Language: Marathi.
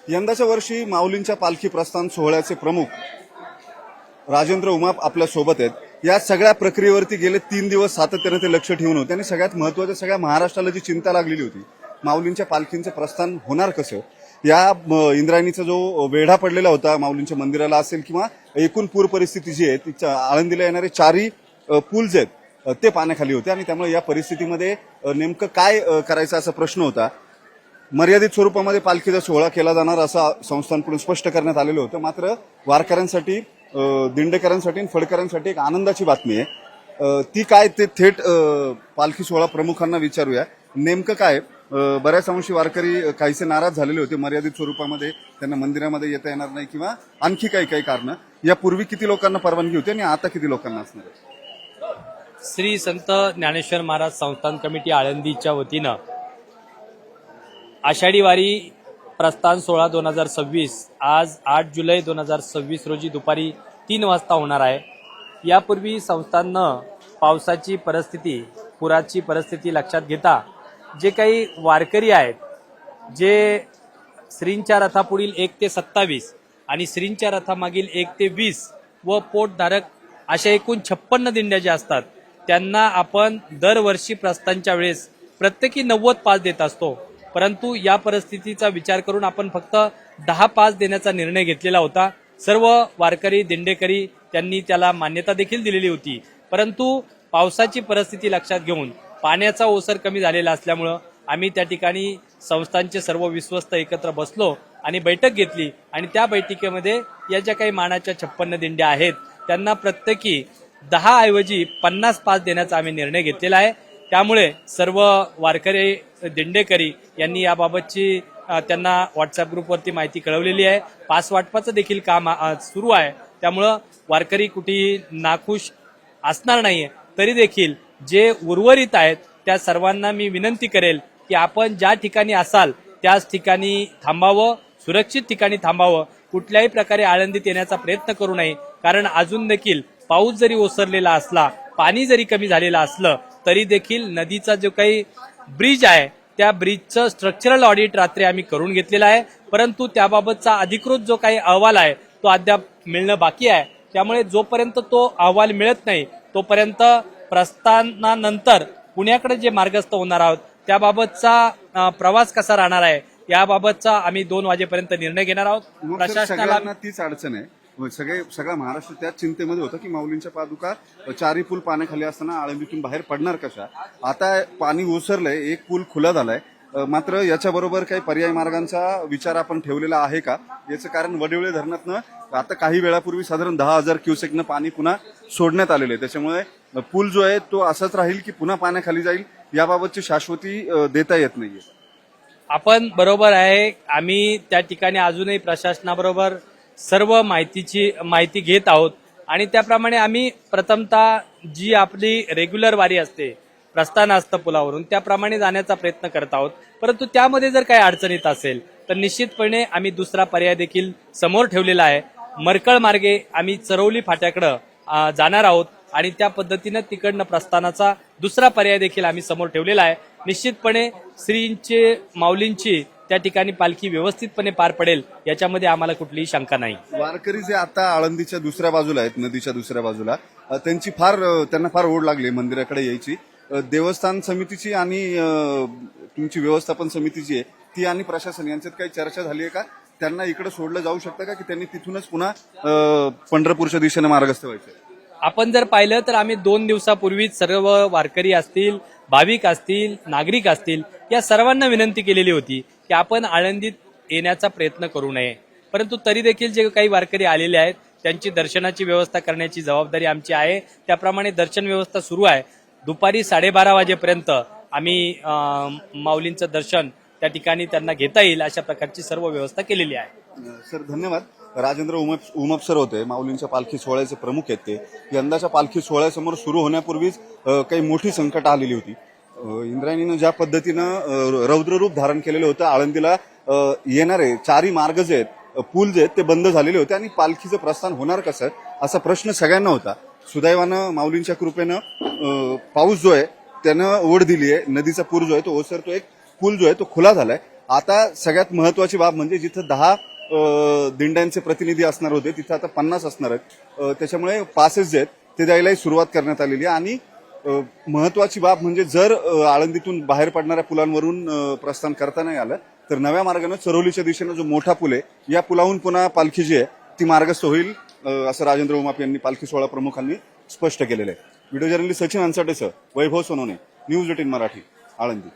यंदाच्या वर्षी माऊलींच्या पालखी प्रस्थान सोहळ्याचे प्रमुख राजेंद्र उमाप आपल्या सोबत आहेत। या सगळ्या प्रक्रियेवरती गेले 3 दिवस सातत्याने ते लक्ष ठेवून होते आणि सगळ्यात महत्त्वाचं सगळ्या महाराष्ट्राला जी चिंता लागलेली होती माऊलींच्या पालखींचं प्रस्थान होणार कसं, या इंद्रायणीचा जो वेढा पडलेला होता माऊलींच्या मंदिराला असेल किंवा एकूण पूर परिस्थिती जी आहे ती आळंदीला येणारे 4 पूल जे आहेत ते पाण्याखाली होते आणि त्यामुळे या परिस्थितीमध्ये नेमकं काय करायचं असा प्रश्न होता। मर्यादित स्वरूपामध्ये पालखीचा सोहळा केला जाणार असं संस्थांकडून स्पष्ट करण्यात आलेलं होतं। मात्र वारकऱ्यांसाठी, दिंडेकरांसाठी आणि फडकऱ्यांसाठी एक आनंदाची बातमी आहे। ती काय ते थेट पालखी सोहळा प्रमुखांना विचारूया। नेमकं काय, बऱ्याच अंशी वारकरी काहीसे नाराज झालेले होते, मर्यादित स्वरूपामध्ये त्यांना मंदिरामध्ये येता येणार नाही किंवा आणखी काही कारण। यापूर्वी किती लोकांना परवानगी होती आणि आता किती लोकांना असणार आहे? श्री संत ज्ञानेश्वर महाराज संस्थान कमिटी आळंदीच्या वतीनं आषाढी वारी प्रस्थान सोहळा 2026 आज 8 जुलै 2026 रोजी दुपारी 3 वाजता होणार आहे। यापूर्वी संस्थांनं पावसाची परिस्थिती, पुराची परिस्थिती लक्षात घेता जे काही वारकरी आहेत, जे श्रींच्या रथापुढील 1 ते 27 आणि श्रींच्या रथामागील 1 ते 20 व पोटधारक अशा एकूण 56 दिंड्या ज्या असतात त्यांना आपण दरवर्षी प्रस्थानच्या वेळेस प्रत्येकी 90 पास देत असतो। परंतु या परिस्थितीचा विचार करून आपण फक्त 10 पास देण्याचा निर्णय घेतलेला होता। सर्व वारकरी, दिंडेकरी त्यांनी त्याला मान्यता देखील दिलेली होती। परंतु पावसाची परिस्थिती लक्षात घेऊन पाण्याचा ओसर कमी झालेला असल्यामुळं आम्ही त्या ठिकाणी संस्थांचे सर्व विश्वस्त एकत्र बसलो आणि बैठक घेतली आणि त्या बैठकीमध्ये या ज्या काही मानाच्या 56 दिंड्या आहेत त्यांना प्रत्येकी 10 ऐवजी 50 पास देण्याचा आम्ही निर्णय घेतलेला आहे। त्यामुळे सर्व वारकरी, दिंडेकरी यांनी याबाबतची त्यांना व्हॉट्सअप ग्रुपवरती माहिती कळवलेली आहे। पास वाटपाचं देखील काम सुरू आहे। त्यामुळं वारकरी कुठेही नाखुश असणार नाहीये। तरी देखील जे उर्वरित आहेत त्या सर्वांना मी विनंती करेल की आपण ज्या ठिकाणी असाल त्याच ठिकाणी थांबावं, सुरक्षित ठिकाणी थांबावं, कुठल्याही प्रकारे आळंदीत येण्याचा प्रयत्न करू नये। कारण अजून देखील पाऊस जरी ओसरलेला असला, पाणी जरी कमी झालेलं असलं तरी देखील नदीचा जो काही ब्रिज आहे त्या ब्रिजचं स्ट्रक्चरल ऑडिट रात्री आम्ही करून घेतलेलं आहे। परंतु त्याबाबतचा अधिकृत जो काही अहवाल आहे तो अद्याप मिळणं बाकी आहे। त्यामुळे जोपर्यंत तो अहवाल मिळत नाही तोपर्यंत प्रस्थानानंतर पुण्याकडे जे मार्गस्थ होणार आहोत त्याबाबतचा प्रवास कसा राहणार आहे याबाबतचा आम्ही 2 वाजेपर्यंत निर्णय घेणार आहोत। प्रशासनाला तीच अडचण आहे, सगळा महाराष्ट्र त्याच चिंतेमध्ये होतं की माऊलींच्या पादुका 4 पूल पाण्याखाली असताना आळंदीतून बाहेर पडणार कशा। आता पाणी ओसरलंय, 1 पूल खुला झालाय, मात्र याच्याबरोबर काही पर्यायी मार्गांचा विचार आपण ठेवलेला आहे का? याचं कारण वडिवळे धरणातनं आता काही वेळापूर्वी साधारण 10,000 क्युसेकनं पाणी पुन्हा सोडण्यात आलेलं आहे। त्याच्यामुळे पूल जो आहे तो असाच राहील की पुन्हा पाण्याखाली जाईल, याबाबतची शाश्वती देता येत नाहीये। आपण बरोबर आहे, आम्ही त्या ठिकाणी अजूनही प्रशासनाबरोबर सर्व माहिती घेत आहोत आणि त्याप्रमाणे आम्ही प्रथमतः जी आपली रेग्युलर वारी असते, प्रस्थान असतं पुलावरून, त्याप्रमाणे जाण्याचा प्रयत्न करत आहोत। परंतु त्यामध्ये जर काही अडचण येत असेल तर निश्चितपणे आम्ही दुसरा पर्याय देखील समोर ठेवलेला आहे। मरकळ मार्गे आम्ही चरवली फाट्याकडे जाणार आहोत आणि त्या पद्धतीनं तिकडनं प्रस्थानाचा दुसरा पर्याय देखील आम्ही समोर ठेवलेला आहे। निश्चितपणे श्रींचे, माऊलींची त्या ठिकाणी पालखी व्यवस्थितपणे पार पडेल याच्यामध्ये आम्हाला कुठलीही शंका नाही। वारकरी जे आता आळंदीच्या दुसऱ्या बाजूला आहेत, नदीच्या दुसऱ्या बाजूला, त्यांना फार ओढ लागली मंदिराकडे यायची। देवस्थान समितीची आणि तुमची व्यवस्थापन समितीची आहे ती आणि प्रशासन यांच्यात काही चर्चा झाली आहे का? त्यांना इकडे सोडलं जाऊ शकतं का की त्यांनी तिथूनच पुन्हा पंढरपूरच्या दिशेने मार्गस्थ व्हायचं? आपण जर पाहिलं तर आम्ही 2 दिवसापूर्वीच सर्व वारकरी असतील, भाविक असतील, नागरिक असतील, या सर्वांना विनंती केलेली होती की आपण आळंदीत येण्याचा प्रयत्न करू नये। परंतु तरी देखील जे काही वारकरी आलेले आहेत त्यांची दर्शनाची व्यवस्था करण्याची जबाबदारी आमची आहे। त्याप्रमाणे दर्शन व्यवस्था सुरू आहे। दुपारी 12:30 वाजेपर्यंत आम्ही माऊलींचं दर्शन त्या ठिकाणी त्यांना घेता येईल अशा प्रकारची सर्व व्यवस्था केलेली आहे। सर धन्यवाद। राजेंद्र उमाप सर होते, माऊलींच्या पालखी सोहळ्याचे प्रमुख आहेत ते। यंदाच्या पालखी सोहळ्यासमोर सुरू होण्यापूर्वीच काही मोठी संकट आलेली होती। इंद्रायणीनं ज्या पद्धतीनं रौद्ररूप धारण केलेलं होतं, आळंदीला येणारे 4 मार्ग जे आहेत, पूल जे आहेत ते बंद झालेले होते आणि पालखीचं प्रस्थान होणार कसं असा प्रश्न सगळ्यांना होता। सुदैवानं माऊलींच्या कृपेनं पाऊस जो आहे त्यानं ओढ दिली आहे, नदीचा पूर जो आहे तो ओसरतो, एक पूल जो आहे तो खुला झालाय आता सगळ्यात महत्वाची बाब म्हणजे जिथं 10 दिंड्यांचे प्रतिनिधी असणार होते तिथं आता 50 असणार आहेत. त्याच्यामुळे पासेस जे आहेत ते द्यायलाही सुरुवात करण्यात आलेली आहे. आणि महत्वाची बाब म्हणजे जर आळंदीतून बाहेर पडणाऱ्या पुलांवरून प्रस्थान करता नाही आलं तर नव्या मार्गानं चरोलीच्या दिशेनं जो मोठा पूल आहे या पुलाहून पुन्हा पालखी जी आहे ती मार्गस्थ होईल असं राजेंद्र उमाप यांनी पालखी सोहळा प्रमुखांनी स्पष्ट केलेलं आहे. व्हिडिओ जर्नलिस्ट सचिन अन्साटेसह वैभव सोनवणे, न्यूज 18 मराठी, आळंदी.